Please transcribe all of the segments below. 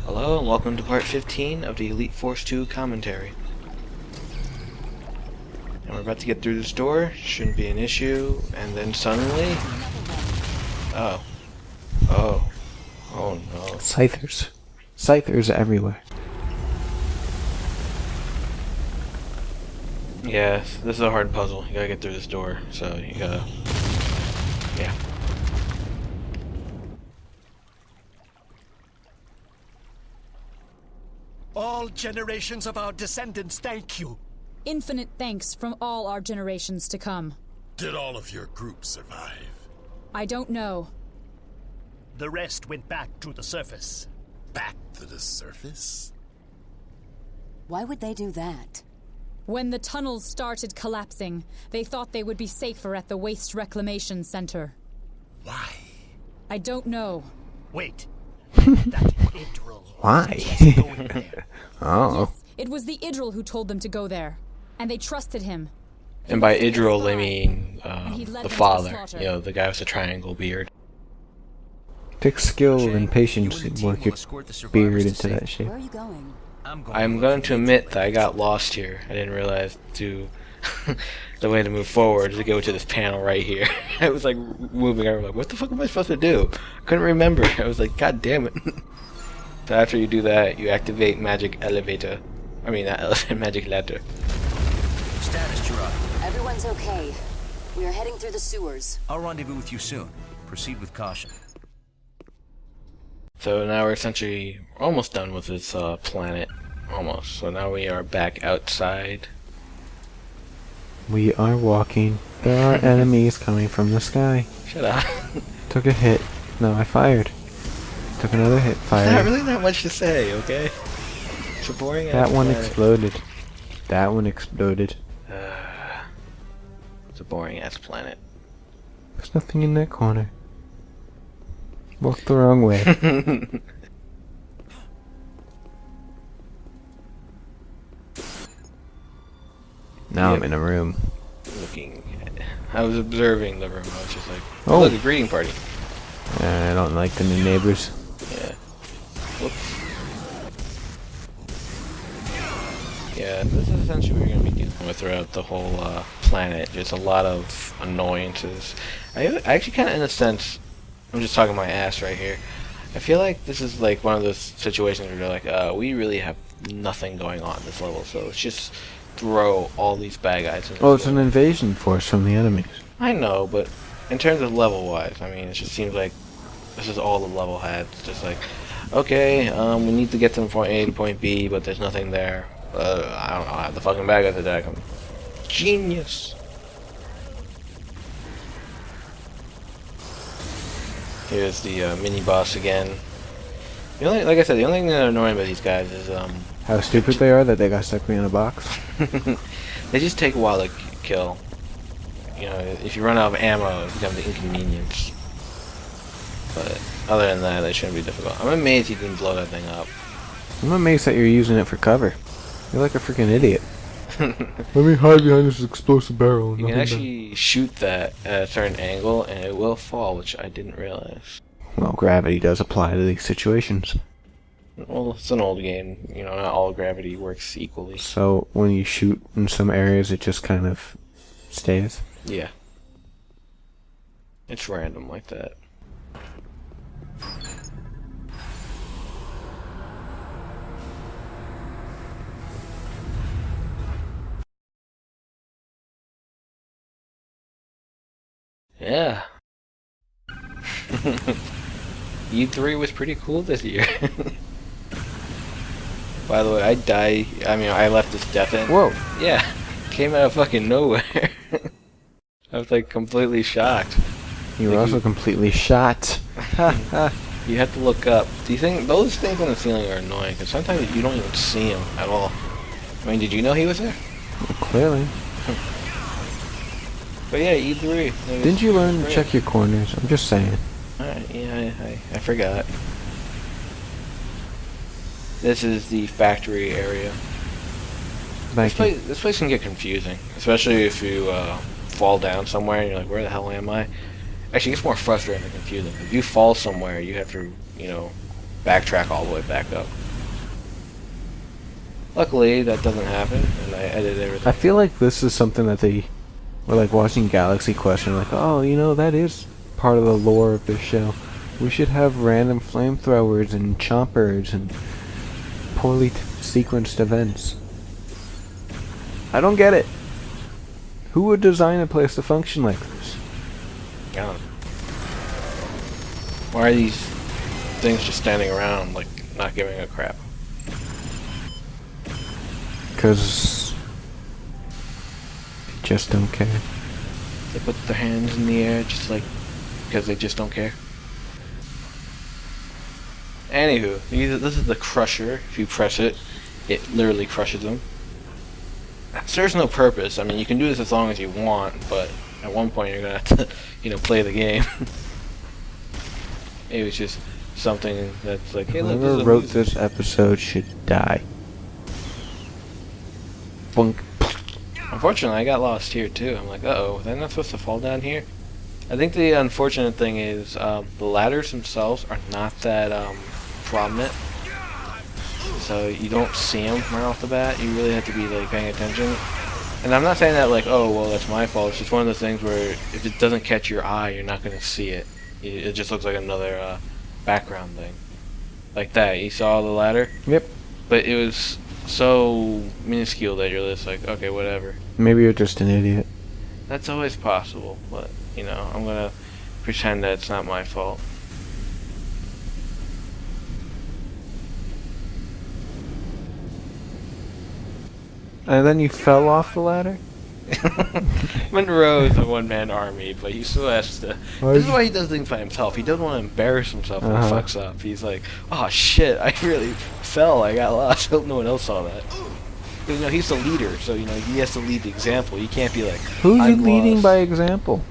Hello and welcome to part 15 of the Elite Force 2 commentary. And we're about to get through this door, shouldn't be an issue, and then suddenly... Oh no. Scythers. Scythers everywhere. Yeah, this is a hard puzzle. You gotta get through this door, so you gotta... Yeah. All generations of our descendants thank you. Infinite thanks from all our generations to come. Did all of your group survive? I don't know. The rest went back to the surface. Back to the surface? Why would they do that? When the tunnels started collapsing, they thought they would be safer at the Waste Reclamation Center. Why? I don't know. Wait. That Idril. Why? Was going there. Oh. Yes, it was the Idril who told them to go there. And they trusted him. And by Idril they mean he led them the to father, slaughter. you know, the guy with the triangle beard. Takes skill and patience You and the to team work will your escort the survivors beard to into that safety. shape. Where are you going? I'm going to admit that I got lost here. I didn't realize the way to move forward is to go to this panel right here. I was like moving, I was like, what the fuck am I supposed to do? I couldn't remember. I was like, god damn it. So after you do that, you activate magic elevator. I mean, not elevator, magic ladder. Status, Gerard. Everyone's okay. We are heading through the sewers. I'll rendezvous with you soon. Proceed with caution. So now we're essentially almost done with this planet. Almost. So now we are back outside. We are walking. There are enemies coming from the sky. Shut up. Took a hit. No, I fired. Took another hit. Not Fired. really that much to say, okay? It's a boring That ass one planet. exploded. That one exploded. It's a boring ass planet. There's nothing in that corner. Walked the wrong way. Now I'm Yep. in a room. Looking I was observing the room. I was just like, Oh. look, a greeting party. I don't like the new neighbors. Yeah. Whoops. Yeah, this is essentially what you're going to be dealing with throughout the whole planet. Just a lot of annoyances. I actually kind of, in a sense, I'm just talking my ass right here. I feel like this is like one of those situations where you're like, we really have nothing going on in this level, so let's just throw all these bad guys in this Oh, it's an level. invasion force from the enemies. I know, but in terms of level-wise, I mean, it just seems like this is all the level had. It's just like, okay, we need to get from point A to point B, but there's nothing there. I don't know, I have the fucking bad guys attack them. Genius! Here's the mini-boss again. The only, like I said, the only thing that's annoying about these guys is, How stupid they are that they got stuck me in a box. they just take a while to kill. You know, if you run out of ammo, it becomes an inconvenience. But other than that, they shouldn't be difficult. I'm amazed you didn't blow that thing up. I'm amazed that you're using it for cover. You're like a freaking idiot. Let me hide behind this explosive barrel. You can actually shoot that at a certain angle, and it will fall, which I didn't realize. Well, gravity does apply to these situations. Well, it's an old game. You know, not all gravity works equally. So when you shoot in some areas, it just kind of stays. Yeah. It's random like that. Yeah. E3 was pretty cool this year. By the way, I left this death end. Whoa. Yeah. Came out of fucking nowhere. I was like completely shocked. You were Like also completely shot. You have to look up. Do you think those things on the ceiling are annoying? Because sometimes you don't even see them at all. I mean, did you know he was there? Clearly. But yeah, E3. Didn't you learn to check your corners? I'm just saying. Alright, yeah, I forgot. This is the factory area. Thank you. This place can get confusing, especially if you fall down somewhere and you're like, where the hell am I? Actually, it gets more frustrating than confusing. If you fall somewhere, you have to, you know, backtrack all the way back up. Luckily, that doesn't happen, and I edited everything. I feel like this is something that they were like watching Galaxy Quest and like, oh, you know, that is part of the lore of this show. We should have random flamethrowers and chompers and poorly sequenced events. I don't get it. Who would design a place to function like this? I don't know. Why are these things just standing around, like, not giving a crap? Because they just don't care. They put their hands in the air just like because they just don't care. Anywho, this is the crusher. If you press it, it literally crushes them. It serves no purpose. I mean, you can do this as long as you want, but at one point you're gonna have to, play the game. It was just something that's like, hey, look, whoever this is wrote amusing. this episode should die. Bunk. Unfortunately, I got lost here too. I'm like, uh-oh, they're not supposed to fall down here? I think the unfortunate thing is the ladders themselves are not that prominent. So you don't see them right off the bat. You really have to be like paying attention. And I'm not saying that like, oh, well, that's my fault. It's just one of those things where if it doesn't catch your eye, you're not going to see it. It just looks like another background thing. Like that. You saw the ladder? Yep. But it was so minuscule that you're just like, okay, whatever. Maybe you're just an idiot. That's always possible, but, I'm gonna pretend that it's not my fault. And then you fell off the ladder? Monroe is a one-man army, but he still has to... This is why he does things by himself. He doesn't want to embarrass himself when he fucks up. He's like, oh shit, I really fell, I got lost. I hope no one else saw that. Because, he's the leader, so, he has to lead the example. You can't be like, Who's he I'm leading lost. by example?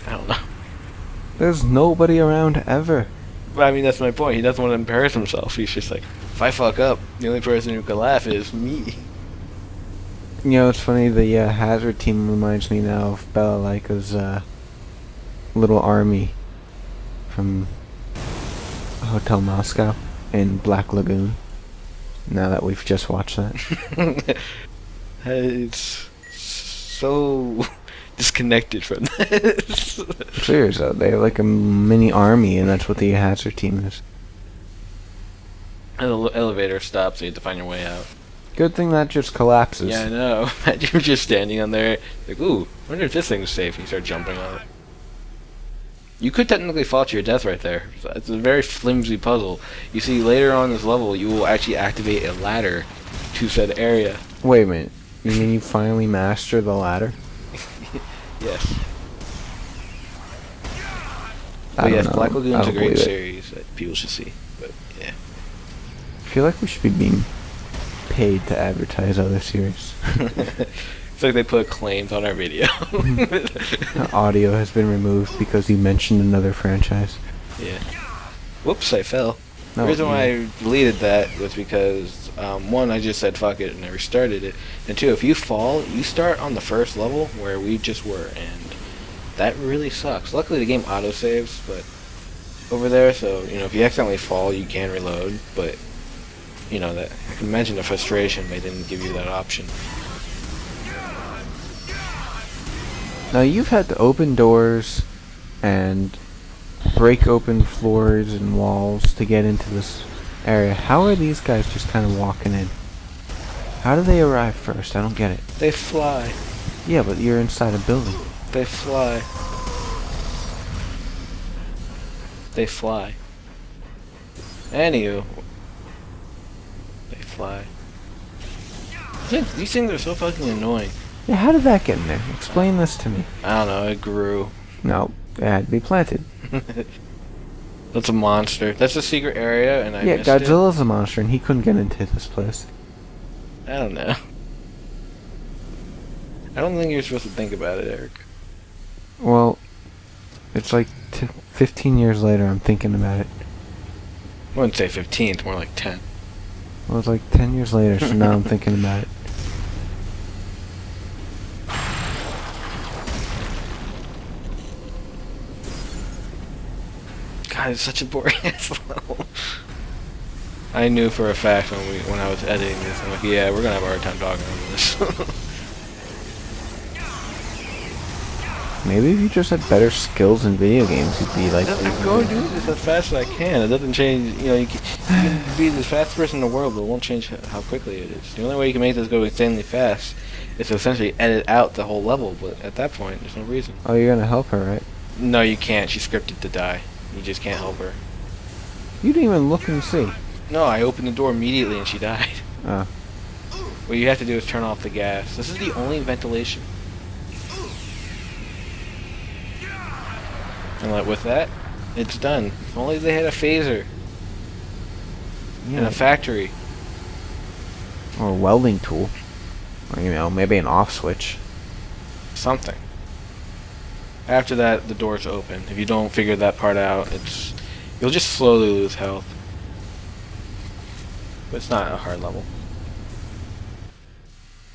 I don't know. There's nobody around ever. But, I mean, that's my point. He doesn't want to embarrass himself. He's just like, if I fuck up, the only person who can laugh is me. It's funny, the Hazard team reminds me now of Balalaika's little army from Hotel Moscow in Black Lagoon. Now that we've just watched that. It's so disconnected from this. Serious though, they have like a mini army, and that's what the Hazard team is. And the elevator stops, so you have to find your way out. Good thing that just collapses. Yeah, I know. Imagine you're just standing on there, like, ooh, I wonder if this thing's safe, and you start jumping on it. You could technically fall to your death right there. It's a very flimsy puzzle. You see, later on in this level, you will actually activate a ladder to said area. Wait a minute. You mean you finally master the ladder? Yes. I But don't yes, know. Black I Lagoon's a don't great believe it. series that people should see. But, yeah. I feel like we should be being paid to advertise other series. It's like they put claims on our video. Audio has been removed because you mentioned another franchise. Yeah. Whoops, I fell. No, The reason why you- I deleted that was because, one, I just said fuck it and I restarted it. And two, if you fall, you start on the first level where we just were, and that really sucks. Luckily the game autosaves, but over there, so, if you accidentally fall, you can reload, but, that I can imagine the frustration they didn't give you that option. Now you've had to open doors and break open floors and walls to get into this area. How are these guys just kind of walking in? How do they arrive first? I don't get it. They fly. Yeah, but you're inside a building. They fly. They fly. Anywho. They fly. These things are so fucking annoying. Yeah, how did that get in there? Explain this to me. I don't know, it grew. No, it had to be planted. That's a monster. That's a secret area, and I Yeah, missed Godzilla's a monster and he couldn't get into this place. it. I don't know. I don't think you're supposed to think about it, Eric. Well, it's like 15 years later I'm thinking about it. I wouldn't say 15, it's more like 10. Well, it's like 10 years later, so now I'm thinking about it. God, it's such a boring ass level. I knew for a fact when I was editing this, I'm like, yeah, we're gonna have a hard time talking on this. Maybe if you just had better skills in video games, you'd be like... I'm going to do this as fast as I can. It doesn't change, you know, you can be the fastest person in the world, but it won't change how quickly it is. The only way you can make this go insanely fast is to essentially edit out the whole level, but at that point, there's no reason. Oh, you're gonna help her, right? No, you can't. She's scripted to die. You just can't help her. You didn't even look and see. No, I opened the door immediately and she died. Oh. What you have to do is turn off the gas. This is the only ventilation. And like with that, it's done. If only they had a phaser in a factory. Or a welding tool. Or, you know, maybe an off switch. Something. After that, the door's open. If you don't figure that part out, you'll just slowly lose health. But it's not a hard level.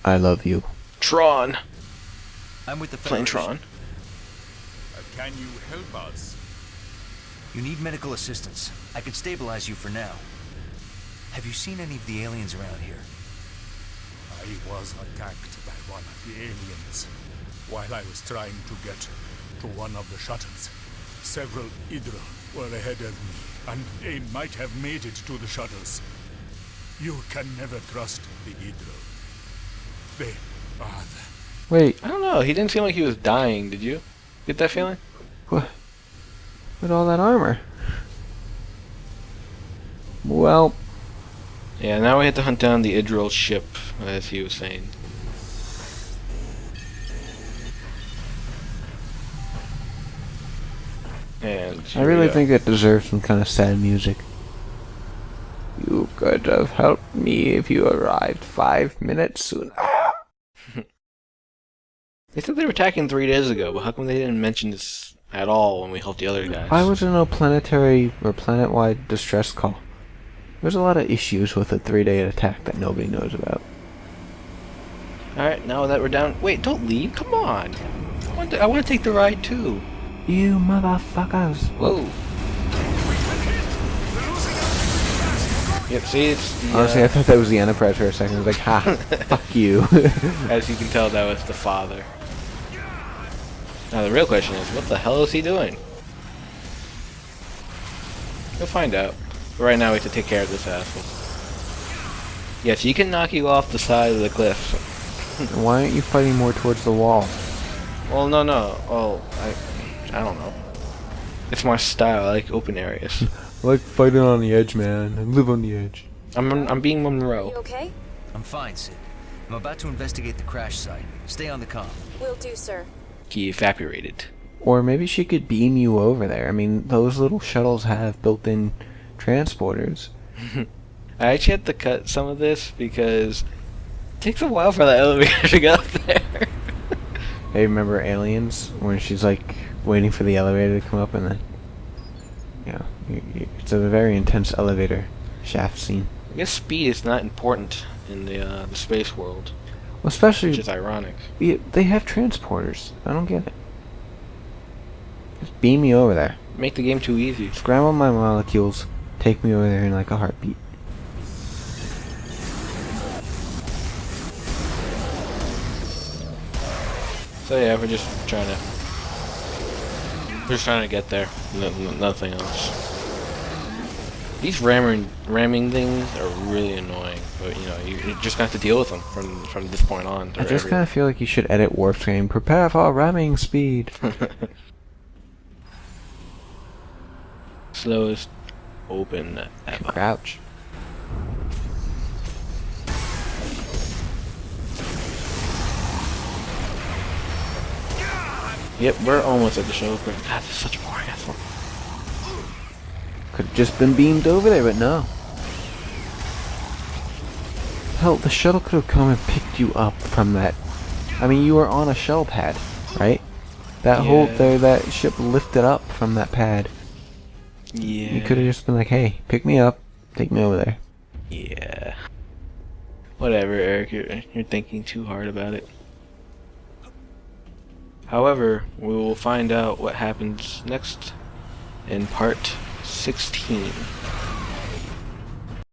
I love you. Tron! I'm with the Playing Federation. Tron. Can you help us? You need medical assistance. I can stabilize you for now. Have you seen any of the aliens around here? I was attacked by one of the aliens while I was trying to get to one of the shuttles. Several Hydra were ahead of me, and they might have made it to the shuttles. You can never trust the Hydra. They are Wait, I don't know. He didn't seem like he was dying, did you? Get that feeling? what? With all that armor? Well, Yeah, now we have to hunt down the Idril ship, as he was saying. And I really think it deserves some kind of sad music. You could have helped me if you arrived 5 minutes sooner. They said they were attacking 3 days ago, but how come they didn't mention this at all when we helped the other guys? Why was there no planetary or planet-wide distress call? There's a lot of issues with a 3-day attack that nobody knows about. Alright, now that we're down... Wait, don't leave. Come on. I want to take the ride, too. You motherfuckers. Whoa. Yep, see, it's the, Honestly, I thought that was the Enterprise for a second. I was like, ha, fuck you. as you can tell, that was the father. Now the real question is, what the hell is he doing? You'll find out. But right now we have to take care of this asshole. Yes, he can knock you off the side of the cliff. Why aren't you fighting more towards the wall? Well, no. Oh, I don't know. It's my style. I like open areas. I like fighting on the edge, man. I live on the edge. I'm being Monroe. You okay? I'm fine, Sid. I'm about to investigate the crash site. Stay on the comm. Will do, sir. He evaporated. Or maybe she could beam you over there. I mean, those little shuttles have built-in transporters. I actually had to cut some of this because it takes a while for that elevator to get up there. Hey, remember Aliens? When she's like waiting for the elevator to come up and then... Yeah, it's a very intense elevator shaft scene. I guess speed is not important in the space world, Well, especially... which is ironic. They have transporters. I don't get it. Just beam me over there. Make the game too easy. Scramble my molecules. Take me over there in like a heartbeat. So yeah, we're just trying to get there. Nothing else. These ramming things are really annoying, but you know, you're just gonna have to deal with them from this point on. I just kind of feel like you should edit Warp Train. Prepare for ramming speed. Slowest open ever. Crouch. Yep, we're almost at the show. God, this is such a boring ass one. Could have just been beamed over there, but no. Hell, the shuttle could have come and picked you up from that. I mean, you were on a shell pad, right? That whole that ship lifted up from that pad. Yeah. You could have just been like, hey, pick me up, take me over there. Yeah. Whatever, Eric. You're thinking too hard about it. However, we will find out what happens next in part 16.